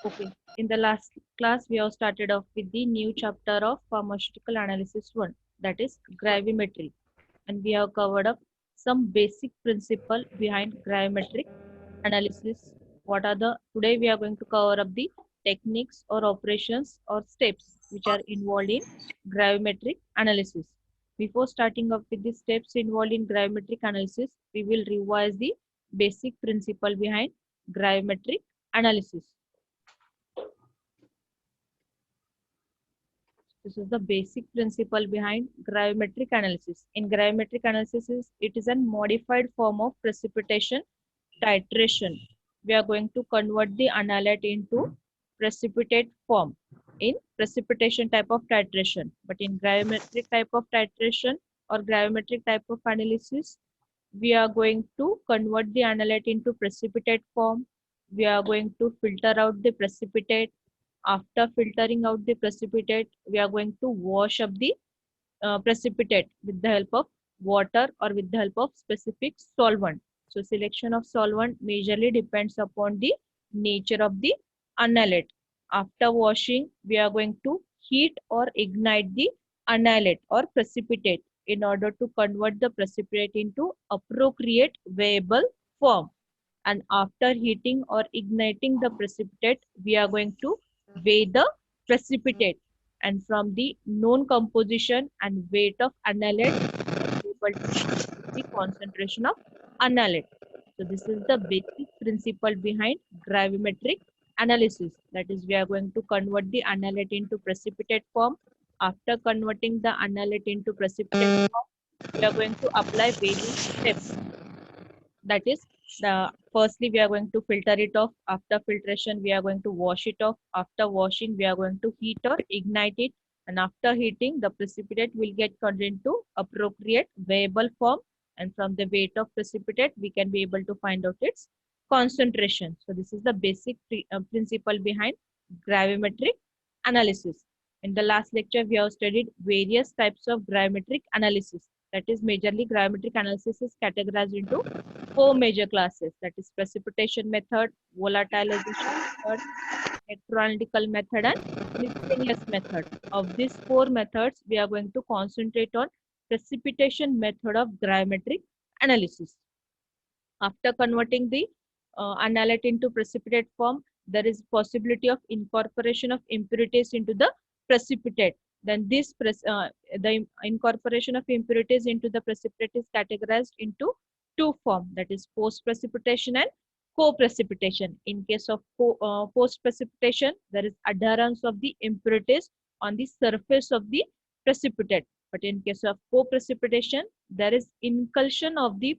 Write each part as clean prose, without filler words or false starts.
Okay. In the last class, we have started off with the new chapter of Pharmaceutical Analysis 1, that is Gravimetric. And we have covered up some basic principle behind gravimetric analysis. Today we are going to cover up the techniques or operations or steps which are involved in gravimetric analysis. Before starting up with the steps involved in gravimetric analysis, we will revise the basic principle behind gravimetric analysis. This is the basic principle behind gravimetric analysis. In gravimetric analysis, it is a modified form of precipitation titration. We are going to convert the analyte into precipitate form in precipitation type of titration. But in gravimetric type of titration or gravimetric type of analysis, we are going to convert the analyte into precipitate form. We are going to filter out the precipitate. After filtering out the precipitate, we are going to wash up the precipitate with the help of water or with the help of specific solvent. So selection of solvent majorly depends upon the nature of the analyte. After washing, we are going to heat or ignite the analyte or precipitate in order to convert the precipitate into appropriate weighable form. And after heating or igniting the precipitate, we are going to weigh the precipitate. And from the known composition and weight of analyte, we are able to calculate the concentration of analyte. So this is the basic principle behind gravimetric analysis. That is, we are going to convert the analyte into precipitate form. After converting the analyte into precipitate form, we are going to apply various steps. That is, firstly we are going to filter it off. After filtration, we are going to wash it off. After washing, we are going to heat or ignite it, and after heating, the precipitate will get converted into appropriate weighable form, and from the weight of precipitate we can be able to find out its concentration. So this is the basic principle behind gravimetric analysis. In the last lecture, we have studied various types of gravimetric analysis. That is, majorly gravimetric analysis is categorized into four major classes, that is precipitation method, volatilization method, electroanalytical method, and miscellaneous method. Of these four methods, we are going to concentrate on precipitation method of gravimetric analysis. After converting the analyte into precipitate form, there is possibility of incorporation of impurities into the precipitate. Then the incorporation of impurities into the precipitate is categorized into two forms, that is post precipitation and co-precipitation. In case of post precipitation, there is adherence of the impurities on the surface of the precipitate. But in case of co-precipitation, there is incursion of the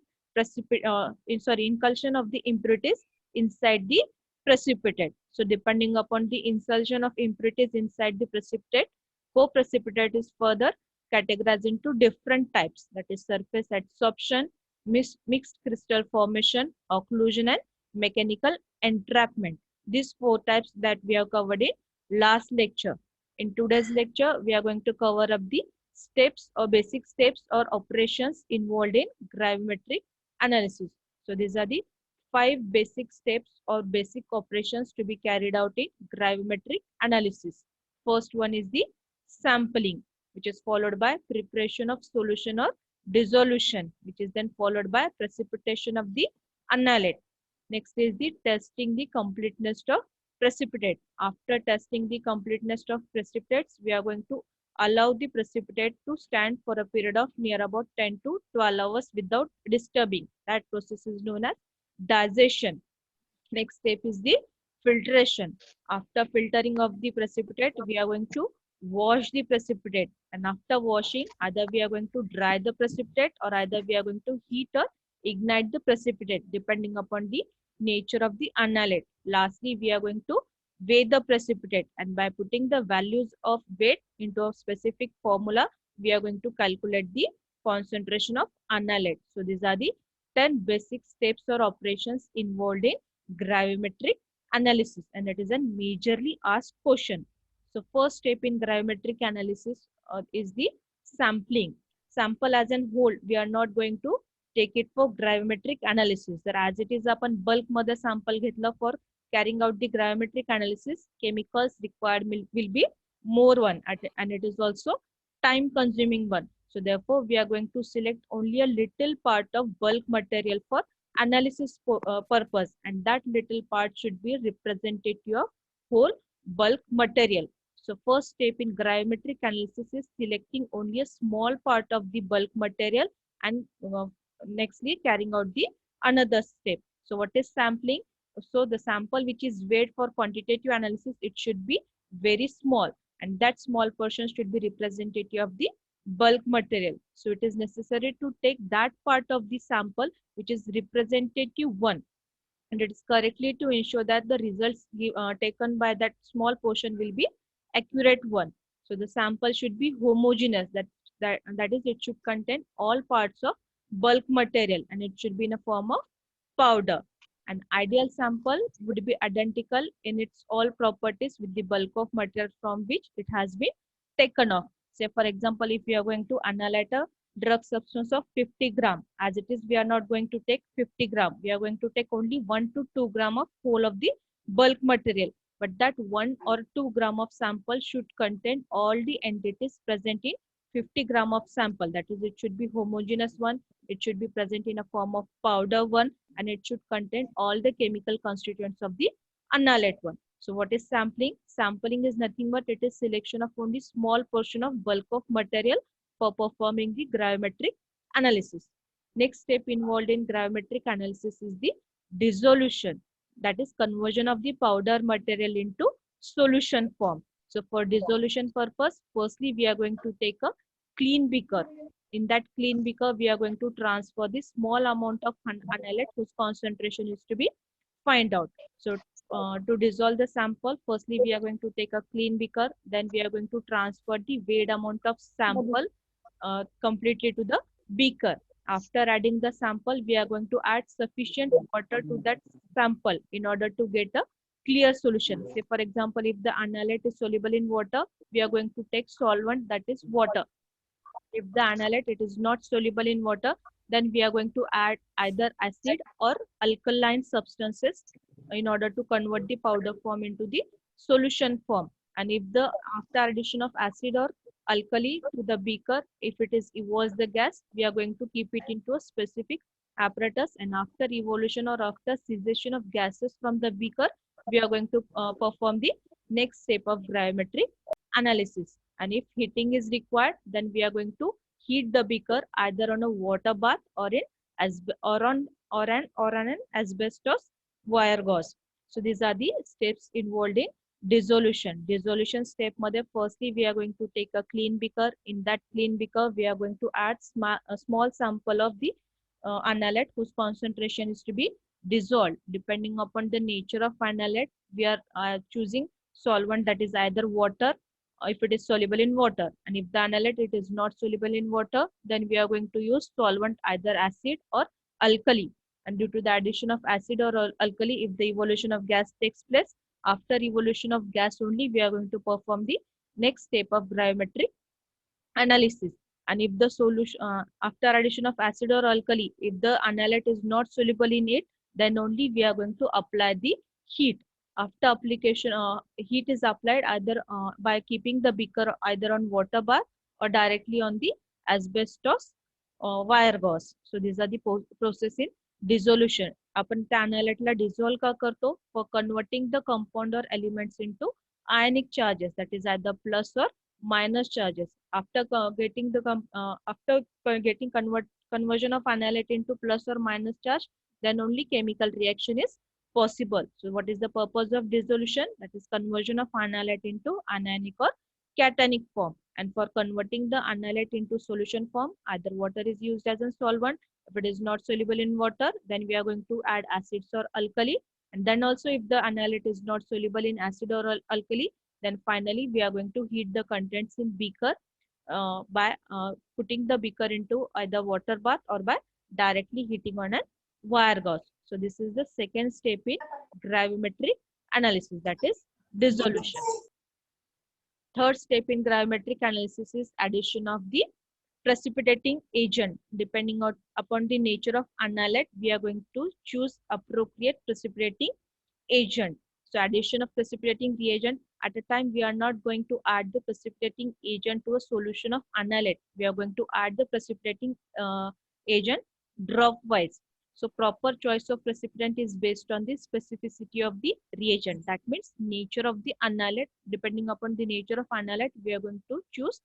incursion of the impurities inside the precipitate. So depending upon the incursion of impurities inside the precipitate, co-precipitate is further categorized into different types, that is surface adsorption, mixed crystal formation, occlusion, and mechanical entrapment. These four types that we have covered in last lecture. In today's lecture, we are going to cover up the steps or basic steps or operations involved in gravimetric analysis. So these are the 5 basic steps or basic operations to be carried out in gravimetric analysis. First one is the sampling, which is followed by preparation of solution or dissolution, which is then followed by precipitation of the analyte. Next is the testing the completeness of precipitate. After testing the completeness of precipitates, we are going to allow the precipitate to stand for a period of near about 10 to 12 hours without disturbing. That process is known as dissolution. Next step is the filtration. After filtering of the precipitate, we are going to wash the precipitate, and after washing, either we are going to dry the precipitate or either we are going to heat or ignite the precipitate depending upon the nature of the analyte. Lastly, we are going to weigh the precipitate, and by putting the values of weight into a specific formula, we are going to calculate the concentration of analyte. So these are the 10 basic steps or operations involved in gravimetric analysis, and that is a majorly asked question. So first step in gravimetric analysis is the sampling. Sample as an whole, we are not going to take it for gravimetric analysis. जर as it is आपण bulk मध्ये sample घेतलं for carrying out the gravimetric analysis, chemicals required will be more one, and it is also time consuming one. So therefore, we are going to select only a little part of bulk material for analysis purpose, and that little part should be representative of whole bulk material. So first step in gravimetric analysis is selecting only a small part of the bulk material, and nextly carrying out the another step. So what is sampling? So the sample which is weighed for quantitative analysis, it should be very small, and that small portion should be representative of the bulk material. So it is necessary to take that part of the sample which is representative one, and it is correctly to ensure that the results taken by that small portion will be accurate one. So the sample should be homogeneous, that is, it should contain all parts of bulk material, and it should be in a form of powder. An ideal sample would be identical in its all properties with the bulk of material from which it has been taken off. Say for example, if we are going to analyze a drug substance of 50 gram, as it is, we are not going to take 50 gram, we are going to take only 1 to 2 gram of whole of the bulk material, but that 1 or 2 gram of sample should contain all the entities present in 50 gram of sample. That is, it should be homogeneous one, it should be present in a form of powder one, and it should contain all the chemical constituents of the analyte one. So what is sampling? Sampling is nothing but it is selection of only small portion of bulk of material for performing the gravimetric analysis. Next step involved in gravimetric analysis is the dissolution, that is conversion of the powder material into solution form. So for dissolution purpose, firstly we are going to take a clean beaker. In that clean beaker, we are going to transfer the small amount of analyte whose concentration is to be find out. So to dissolve the sample, firstly we are going to take a clean beaker, then we are going to transfer the weighed amount of sample completely to the beaker. After adding the sample, we are going to add sufficient water to that sample in order to get a clear solution. Say for example, if the analyte is soluble in water, we are going to take solvent, that is water. If the analyte it is not soluble in water, then we are going to add either acid or alkaline substances in order to convert the powder form into the solution form. And if the after addition of acid or alkali to the beaker, if it is evolves the gas, we are going to keep it into a specific apparatus, and after evolution or after cessation of gases from the beaker, we are going to perform the next step of gravimetric analysis. And if heating is required, then we are going to heat the beaker either on a water bath or in an asbestos wire gauze. So these are the steps involved in dissolution. Dissolution step मध्ये firstly we are going to take a clean beaker. In that clean beaker, we are going to add a small sample of the analyte whose concentration is to be dissolved. Depending upon the nature of analyte, we are choosing solvent, that is either water if it is soluble in water, and if the analyte it is not soluble in water, then we are going to use solvent either acid or alkali. And due to the addition of acid or alkali, if the evolution of gas takes place, after evolution of gas only we are going to perform the next step of gravimetric analysis. And if the solution after addition of acid or alkali, if the analyte is not soluble in it, then only we are going to apply the heat. After application, heat is applied either by keeping the beaker either on water bath or directly on the asbestos wire gauze. So these are the process in dissolution. आपण त्या analyteला dissolve का करतो? For converting the compound or elements into ionic charges, that is either plus or minus charges. After getting conversion of analyte into plus or minus charge, then only chemical reaction is possible. So what is the purpose of dissolution? That is conversion of analyte into anionic or cationic form. And for converting the analyte into solution form, either water is used as a solvent. If it is not soluble in water, then we are going to add acids or alkali. And then also if the analyte is not soluble in acid or alkali, then finally we are going to heat the contents in beaker by putting the beaker into either water bath or by directly heating on a wire gauze. So this is the second step in gravimetric analysis, that is dissolution. Third step in gravimetric analysis is addition of the precipitating agent. Depending upon the nature of analyte, we are going to choose appropriate precipitating agent. So addition of precipitating reagent, at a time we are not going to add the precipitating agent to a solution of analyte. We are going to add the precipitating agent drop wise. So proper choice of precipitant is based on the specificity of the reagent. That means nature of the analyte. Depending upon the nature of analyte, we are going to choose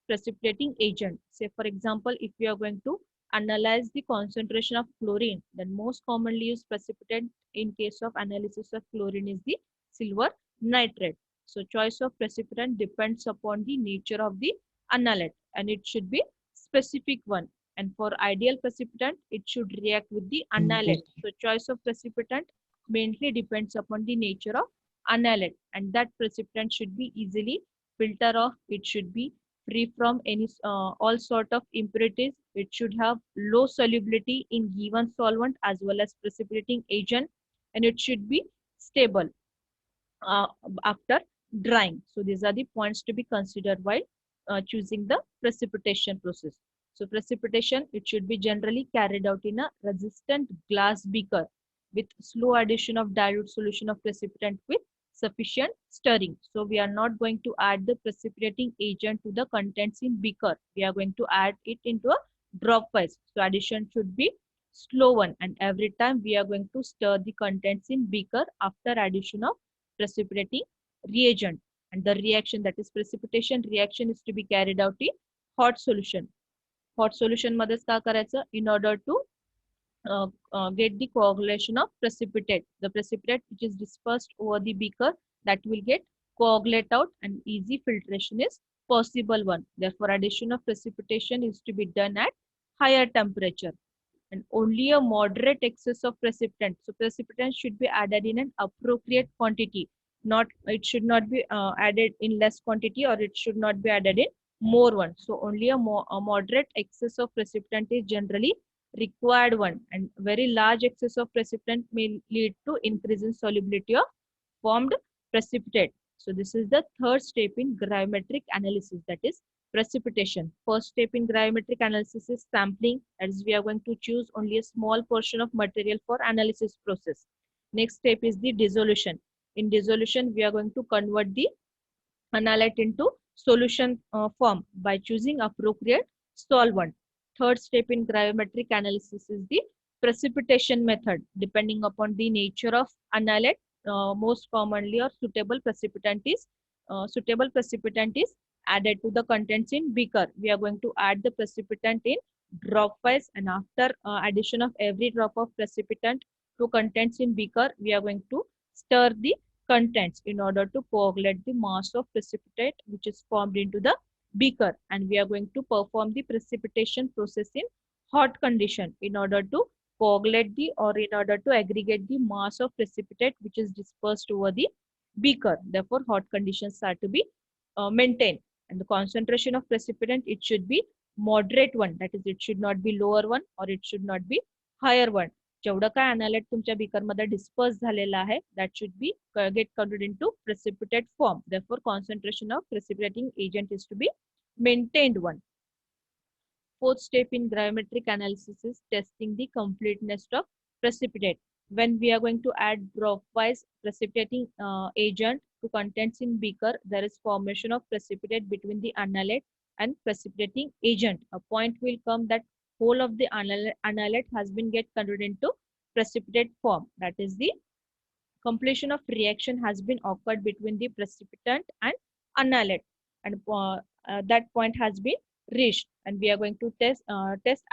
precipitating agent. Say for example, if we are going to analyze the concentration of chlorine, then most commonly used precipitant in case of analysis of chlorine is the silver nitrate. So choice of precipitant depends upon the nature of the analyte, and it should be specific one. And for ideal precipitant, it should react with the analyte. So choice of precipitant mainly depends upon the nature of analyte, and that precipitant should be easily filter off. It should be free from any all sort of impurities. It should have low solubility in given solvent as well as precipitating agent, and it should be stable uh, after drying. So these are the points to be considered while choosing the precipitation process. So precipitation, it should be generally carried out in a resistant glass beaker with slow addition of dilute solution of precipitant with sufficient stirring. So we are not going to add the precipitating agent to the contents in beaker. We are going to add it into a drop wise. So addition should be slow one, and every time we are going to stir the contents in beaker after addition of precipitating reagent, and the reaction, that is precipitation reaction, is to be carried out in hot solution. Hot solution मध्येच का करायचं, in order to get the coagulation of precipitate. The precipitate which is dispersed over the beaker, that will get coagulate out, and easy filtration is possible one. Therefore, addition of precipitation is to be done at higher temperature, and only a moderate excess of precipitant. So precipitant should be added in an appropriate quantity. Not, it should not be added in less quantity, or it should not be added in more one. So only a moderate excess of precipitant is generally required one, and very large excess of precipitant may lead to increase in solubility of formed precipitate. So this is the third step in gravimetric analysis, that is precipitation. First step in gravimetric analysis is sampling, as we are going to choose only a small portion of material for analysis process. Next step is the dissolution. In dissolution, we are going to convert the analyte into solution form by choosing appropriate solvent. Third step in gravimetric analysis is the precipitation method. Depending upon the nature of analyte, most commonly or suitable precipitant is added to the contents in beaker. We are going to add the precipitant in drop wise, and after addition of every drop of precipitant to contents in beaker, we are going to stir the contents in order to coagulate the mass of precipitate which is formed into the beaker, and we are going to perform the precipitation process in hot condition in order to coagulate the, or in order to aggregate the mass of precipitate which is dispersed over the beaker. Therefore, hot conditions are to be maintained, and the concentration of precipitant, it should be moderate one, that is it should not be lower one or it should not be higher one. जेवढं काय अनालाइट तुमच्या beaker मध्ये disperse झालेला आहे, that should be get converted into precipitate form. Therefore, concentration of precipitating agent is to be maintained one. Fourth step in gravimetric analysis is testing the completeness of precipitate. When we are going to add drop-wise precipitating agent to contents in beaker, there is formation of precipitate between the analyte and precipitating agent. A point will come that whole of the analyte has been get converted into precipitate form. That is, the completion of reaction has been occurred between the precipitant and analyte, and that point has been reached, and we are going to test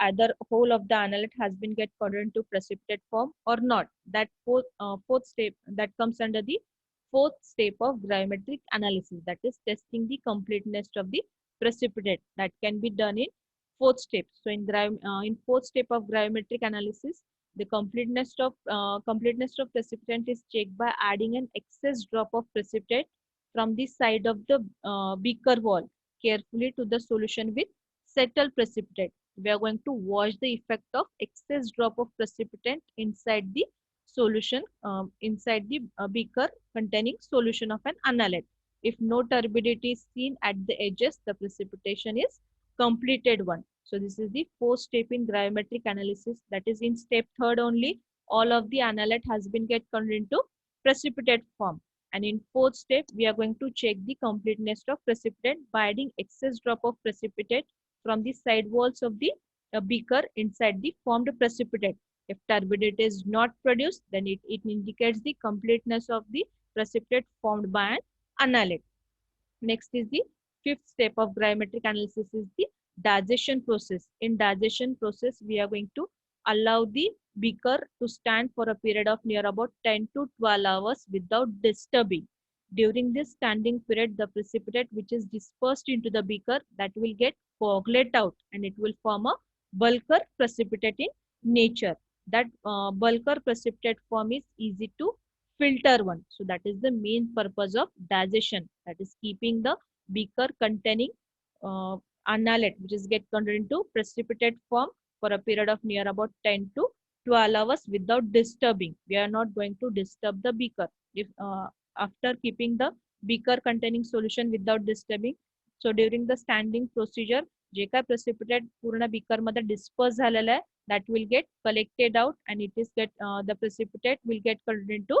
either whole of the analyte has been get converted into precipitate form or not. That fourth step, that comes under the fourth step of gravimetric analysis, that is testing the completeness of the precipitate. That can be done in fourth step. So in fourth step of gravimetric analysis, the completeness of precipitant is checked by adding an excess drop of precipitate from the side of the beaker wall carefully to the solution with settled precipitate. We are going to watch the effect of excess drop of precipitant inside the solution, inside the beaker containing solution of an analyte. If no turbidity is seen at the edges, the precipitation is completed one. So this is the fourth step in gravimetric analysis. That is, in step third only, all of the analyte has been get converted into precipitate form. And in fourth step, we are going to check the completeness of precipitate by adding excess drop of precipitate from the side walls of the beaker inside the formed precipitate. If turbidity is not produced, then it indicates the completeness of the precipitate formed by an annulate. Next is the fifth step of gravimetric analysis is the digestion process. In digestion process, we are going to allow the beaker to stand for a period of near about 10 to 12 hours without disturbing. During this standing period, the precipitate which is dispersed into the beaker that will get coagulate out and it will form a bulk precipitate in nature. That bulk precipitate form is easy to filter one. So that is the main purpose of digestion. That is keeping the beaker containing annulate, which is get converted into precipitate form for a period of near about 10 to 12 hours without disturbing. We are not going to disturb the beaker. If after keeping the beaker containing solution without disturbing, so during the standing procedure, जे काय precipitate पूर्ण beaker मध्ये disperse झालेला आहे, that will get collected out and it is get the precipitate will get converted into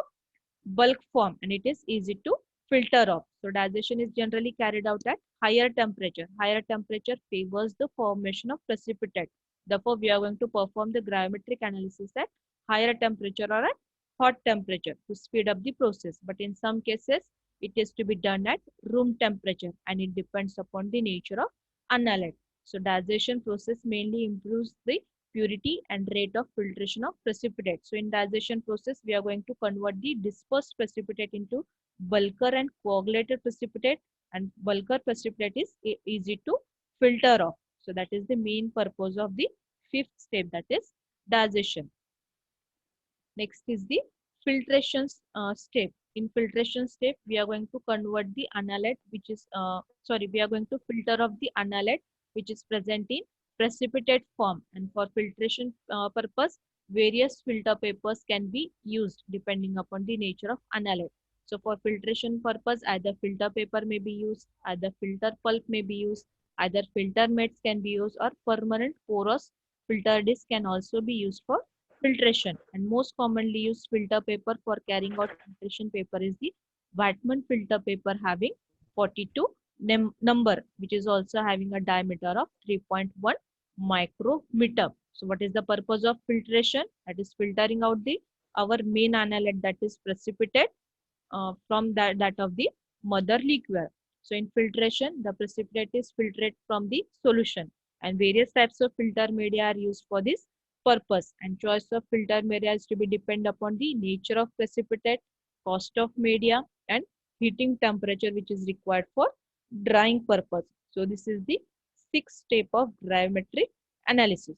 bulk form and it is easy to filter off. So digestion is generally carried out at higher temperature. Higher temperature favors the formation of precipitate. Therefore, we are going to perform the gravimetric analysis at higher temperature or at hot temperature to speed up the process. But in some cases, it is to be done at room temperature and it depends upon the nature of annulate. So digestion process mainly improves the purity and rate of filtration of precipitate. So in digestion process, we are going to convert the dispersed precipitate into bulker and coagulated precipitate, and bulker precipitate is easy to filter off. So that is the main purpose of the fifth step, that is digestion. Next is the filtration step. In filtration step, we are going to convert the annulate, which is we are going to filter off the annulate which is present in precipitate form, and for filtration purpose, various filter papers can be used depending upon the nature of annulate. So for filtration purpose, either filter paper may be used, either filter pulp may be used, either filter mats can be used, or permanent porous filter disc can also be used for filtration. And most commonly used filter paper for carrying out filtration paper is the Whitman filter paper having 42 number, which is also having a diameter of 3.1 micrometer. So what is the purpose of filtration? That is filtering out the our main annulate, that is precipitate, from that of the mother liquor. So in filtration, the precipitate is filtered from the solution, and various types of filter media are used for this purpose. And choice of filter media is to be depend upon the nature of precipitate, cost of media, and heating temperature which is required for drying purpose. So this is the sixth step of gravimetric analysis.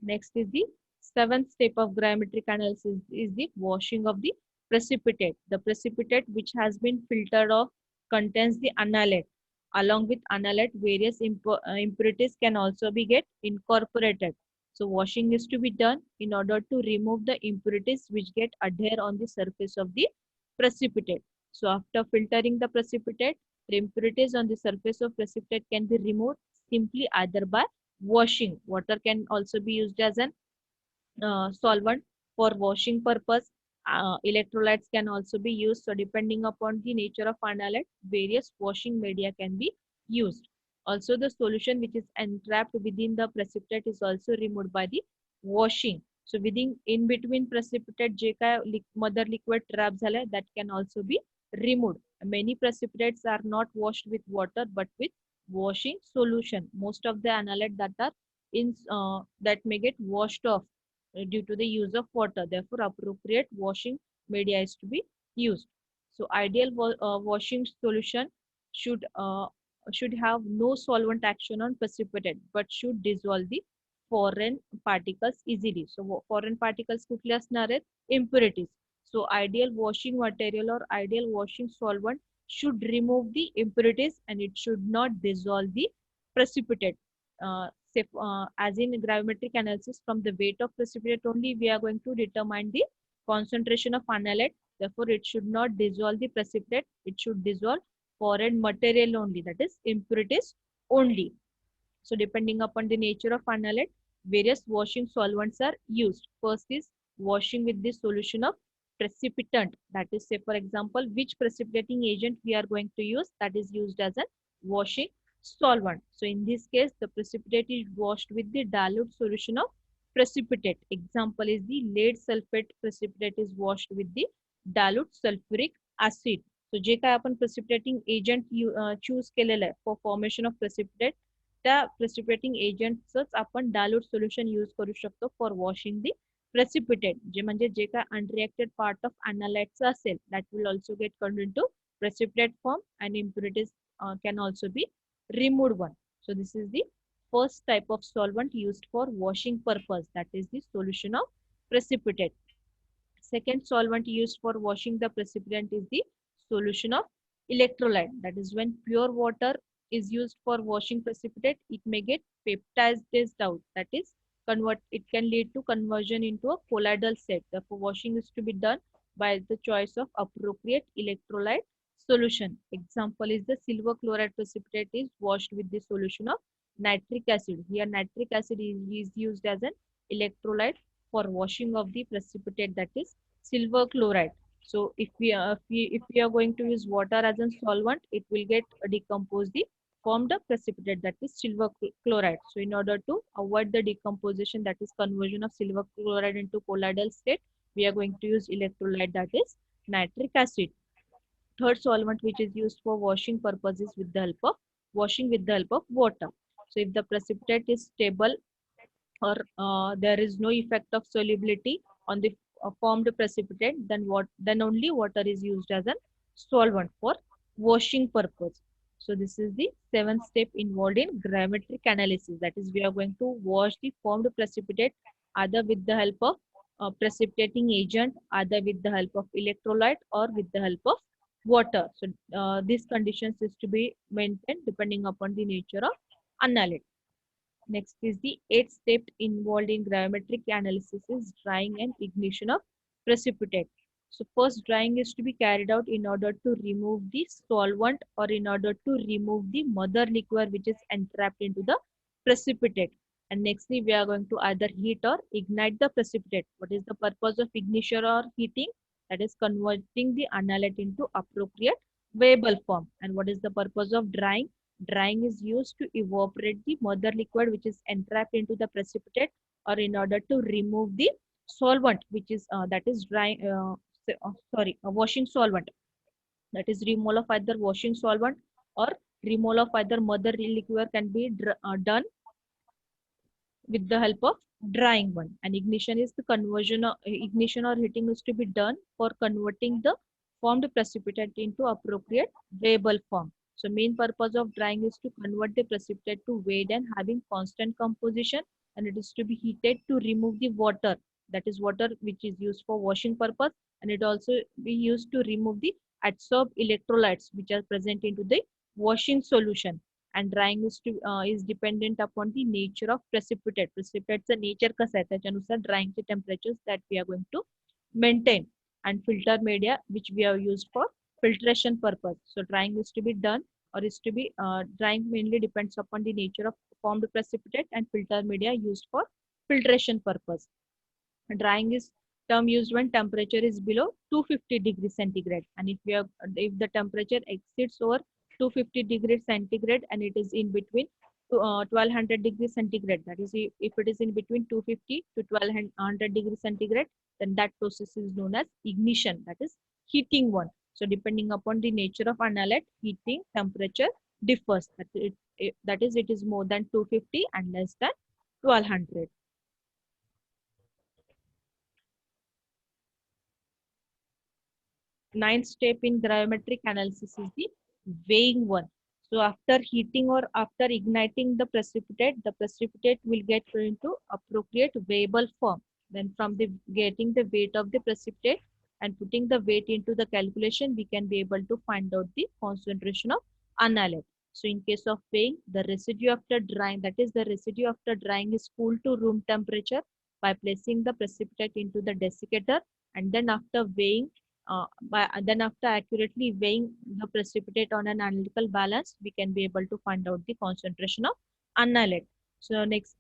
Next is the seventh step of gravimetric analysis is the washing of the precipitate. The precipitate which has been filtered off contains the annulate. Along with annulate, various impurities can also be get incorporated. So washing is to be done in order to remove the impurities which get adhere on the surface of the precipitate. So after filtering the precipitate, the impurities on the surface of precipitate can be removed simply either by washing. Water can also be used as an solvent for washing purpose. Electrolytes can also be used. So depending upon the nature of annulate, various washing media can be used. Also the solution which is entrapped within the precipitate is also removed by the washing. So within in between precipitate जे काय mother liquid trap झालाय, that can also be removed. Many precipitates are not washed with water but with washing solution. Most of the annulate that are in that may get washed off due to the use of water. Therefore, appropriate washing media is to be used. So ideal washing solution should have no solvent action on precipitate but should dissolve the foreign particles easily. So foreign particles कुठले असणार आहेत? Impurities. So ideal washing material or ideal washing solvent should remove the impurities and it should not dissolve the precipitate. As in gravimetric analysis, from the weight of precipitate only we are going to determine the concentration of annulate. Therefore, it should not dissolve the precipitate. It should dissolve foreign material only, that is impurities only. So depending upon the nature of annulate, various washing solvents are used. First is washing with the solution of precipitant, that is, say for example, which precipitating agent we are going to use, that is used as a washing solvent. So in this case, the precipitate is washed with the dilute solution of precipitate. Example is the lead sulfate precipitate is washed with the dilute sulfuric acid. So जे काय आपण precipitating agent choose केलेलं आहे for formation of precipitate, त्या precipitating agentच आपण dilute solution use करू शकतो for washing the precipitate. जे म्हणजे जे काय unreacted part of analyte असेल, that will also get converted into precipitate form and impurities can also be removed one. So this is the first type of solvent used for washing purpose, that is the solution of precipitate. Second solvent used for washing the precipitant is the solution of electrolyte. That is, when pure water is used for washing precipitate, it may get peptized out. That is, it can lead to conversion into a colloidal state. Therefore, washing is to be done by the choice of appropriate electrolyte solution. Example is the silver chloride precipitate is washed with the solution of nitric acid. Here, nitric acid is used as an electrolyte for washing of the precipitate, that is silver chloride. So if we are going to use water as a solvent, it will get decompose the formed precipitate, that is silver chloride. So in order to avoid the decomposition, that is conversion of silver chloride into colloidal state, we are going to use electrolyte, that is nitric acid. Third solvent which is used for washing purposes with the help of washing with the help of water. So if the precipitate is stable or there is no effect of solubility on the formed precipitate, then only water is used as a solvent for washing purpose. So this is the seventh step involved in gravimetric analysis. That is, we are going to wash the formed precipitate either with the help of precipitating agent, either with the help of electrolyte or with the help of water. So these conditions is to be maintained depending upon the nature of analyte. Next is the eighth step involved in gravimetric analysis is drying and ignition of precipitate. So first, drying is to be carried out in order to remove the solvent or in order to remove the mother liquor which is entrapped into the precipitate. And nextly, we are going to either heat or ignite the precipitate. What is the purpose of ignition or heating? That is converting the analyte into appropriate weighable form. And what is the purpose of drying? Drying is used to evaporate the mother liquid which is entrapped into the precipitate, or in order to remove the solvent which is that is drying washing solvent, that is removal of either washing solvent or removal of either mother liquid can be done with the help of drying one. And ignition is the conversion of ignition or heating is to be done for converting the formed precipitate into appropriate weighable form. So main purpose of drying is to convert the precipitate to weighed and having constant composition, and it is to be heated to remove the water, that is water which is used for washing purpose, and it also be used to remove the adsorbed electrolytes which are present into the washing solution. And drying is dependent upon the nature of precipitate. Precipitateचं nature कसं आहे त्याच्यानुसार drying temperatures that we are going to maintain. And filter media which we have used for filtration purpose. So drying is to be done or is to be drying mainly depends upon the nature of formed precipitate, and filter media used for filtration purpose. Drying is term used when temperature is below 250 degrees centigrade, and if the temperature exceeds over 250 degrees centigrade and it is in between 1200 degrees centigrade, that is, if it is in between 250 to 1200 degrees centigrade, then that process is known as ignition, that is heating one. So depending upon the nature of analyte, heating temperature differs, that is it is more than 250 and less than 1200. Ninth step in gravimetric analysis is the weighing one. So after heating or after igniting the precipitate will get into appropriate weighable form. Then from the getting the weight of the precipitate and putting the weight into the calculation, we can be able to find out the concentration of analyte. So in case of weighing, the residue after drying, that is the residue after drying is cooled to room temperature by placing the precipitate into the desiccator, and then after weighing then after accurately weighing the precipitate on an analytical balance, we can be able to find out the concentration of analyte. So next,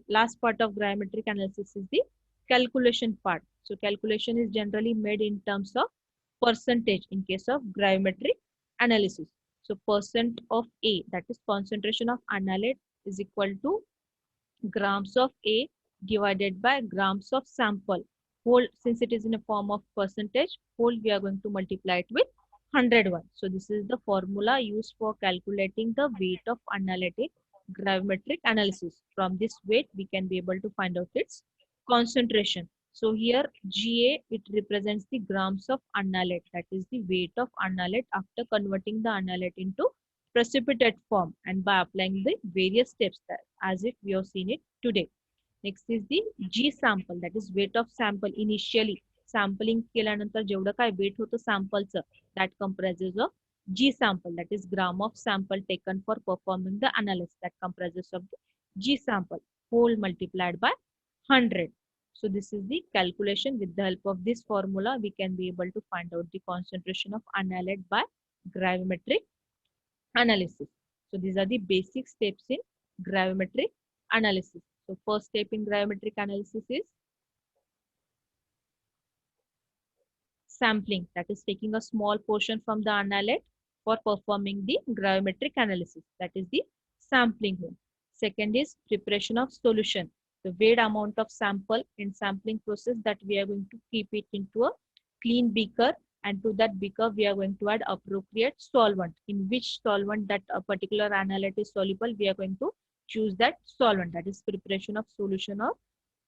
last part of gravimetric analysis is the calculation part. So calculation is generally made in terms of percentage in case of gravimetric analysis. So percent of A, that is concentration of analyte, is equal to grams of A divided by grams of sample. Whole, since it is in a form of percentage, whole we are going to multiply it with 101. So this is the formula used for calculating the weight of analytic gravimetric analysis. From this weight, we can be able to find out its concentration. So here GA, it represents the grams of analyte, that is the weight of analyte after converting the analyte into precipitate form and by applying the various steps that as if we have seen it today. Next is the G sample, that is weight of sample initially. Sampling केल्यानंतर जेवढं काय weight होतं sampleचं, that comprises of G sample, that is gram of sample taken for performing the analysis, that comprises of the G sample, whole multiplied by 100. So this is the calculation. With the help of this formula, we can be able to find out the concentration of analyte by gravimetric analysis. So these are the basic steps in gravimetric analysis. So first step in gravimetric analysis is sampling, that is taking a small portion from the analyte for performing the gravimetric analysis, that is the sampling one. Second is preparation of solution, the weighed amount of sample in sampling process that we are going to keep it into a clean beaker, and to that beaker we are going to add appropriate solvent. In which solvent that a particular analyte is soluble, we are going to choose that solvent, that is preparation of solution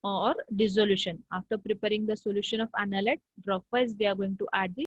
or dissolution. After preparing the solution of analyte, dropwise we are going to add the